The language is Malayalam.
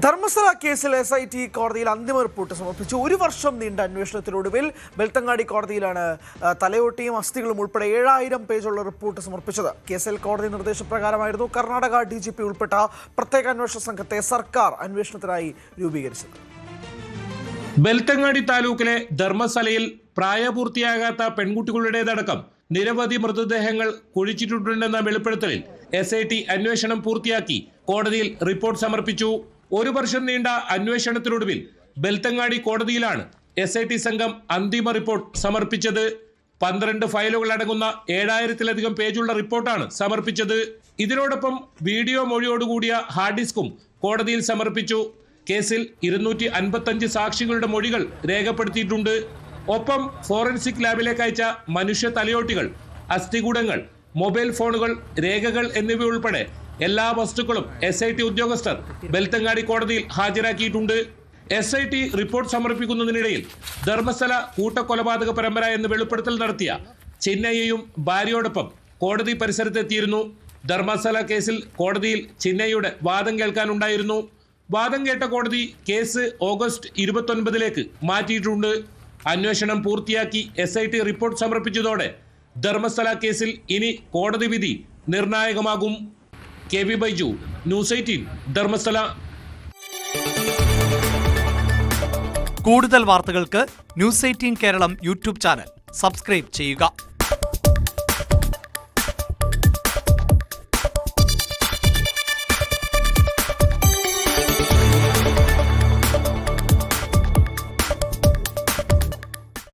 ധർമ്മസ്ഥല കേസിൽ SIT കോടതിയിൽ അന്തിമ റിപ്പോർട്ട് സമർപ്പിച്ചു. ഒരു വർഷം നീണ്ട അന്വേഷണത്തിനൊടുവിൽ ബെൽത്തങ്ങാടി കോടതിയിലാണ് തലയോട്ടിയും അസ്ഥികളും ഉൾപ്പെടെ 7000 പേജുള്ള റിപ്പോർട്ട് സമർപ്പിച്ചത്. കേസിൽ കോടതി നിർദ്ദേശപ്രകാരമായിരുന്നു കർണാടക DGP ഉൾപ്പെട്ട പ്രത്യേക അന്വേഷണ സംഘത്തെ സർക്കാർ അന്വേഷണത്തിനായി രൂപീകരിച്ചത്. ബെൽത്തങ്ങാടി താലൂക്കിലെ ധർമ്മസ്ഥലയിൽ പ്രായപൂർത്തിയാകാത്ത പെൺകുട്ടികളുടേതടക്കം നിരവധി മൃതദേഹങ്ങൾ കുഴിച്ചിട്ടുണ്ടെന്ന വെളിപ്പെടുത്തലിൽ SIT അന്വേഷണം പൂർത്തിയാക്കി കോടതിയിൽ റിപ്പോർട്ട് സമർപ്പിച്ചു. ഒരു വർഷം നീണ്ട അന്വേഷണത്തിനൊടുവിൽ ബെൽത്തങ്ങാടി കോടതിയിലാണ് SIT സംഘം അന്തിമ റിപ്പോർട്ട് സമർപ്പിച്ചത്. 12 ഫയലുകൾ അടങ്ങുന്ന 7000-ലധികം പേജുള്ള റിപ്പോർട്ടാണ് സമർപ്പിച്ചത്. ഇതിനോടൊപ്പം വീഡിയോ മൊഴിയോടുകൂടിയ ഹാർഡ് ഡിസ്കും കോടതിയിൽ സമർപ്പിച്ചു. കേസിൽ 255 സാക്ഷികളുടെ മൊഴികൾ രേഖപ്പെടുത്തിയിട്ടുണ്ട്. ഒപ്പം ഫോറൻസിക് ലാബിലേക്ക് അയച്ച മനുഷ്യ തലയോട്ടികൾ, അസ്ഥികൂടങ്ങൾ, മൊബൈൽ ഫോണുകൾ, രേഖകൾ എന്നിവ ഉൾപ്പെടെ എല്ലാ വസ്തുക്കളും SIT ഉദ്യോഗസ്ഥർ ബെൽത്തങ്ങാടി കോടതിയിൽ ഹാജരാക്കിയിട്ടുണ്ട്. SIT റിപ്പോർട്ട് സമർപ്പിക്കുന്നതിനിടയിൽ ധർമ്മസ്ഥല കൂട്ടക്കൊലപാതക പരമ്പര എന്ന് വെളിപ്പെടുത്തൽ നടത്തിയ ചിന്നയ്യയും ഭാര്യയോടൊപ്പം കോടതി പരിസരത്തെത്തിയിരുന്നു. ധർമ്മസ്ഥല കേസിൽ കോടതിയിൽ ചിന്നയ്യയുടെ വാദം കേൾക്കാനുണ്ടായിരുന്നു. വാദം കേട്ട കോടതി കേസ് ഓഗസ്റ്റ് 29-ലേക്ക് മാറ്റിയിട്ടുണ്ട്. അന്വേഷണം പൂർത്തിയാക്കി SIT റിപ്പോർട്ട് സമർപ്പിച്ചതോടെ ധർമ്മസ്ഥല കേസിൽ ഇനി കോടതി വിധി നിർണായകമാകും. KV Baiju, news 18, Dharmasthala. കൂടുതൽ വാർത്തകൾക്ക് news 18 Keralam YouTube channel subscribe ചെയ്യുക.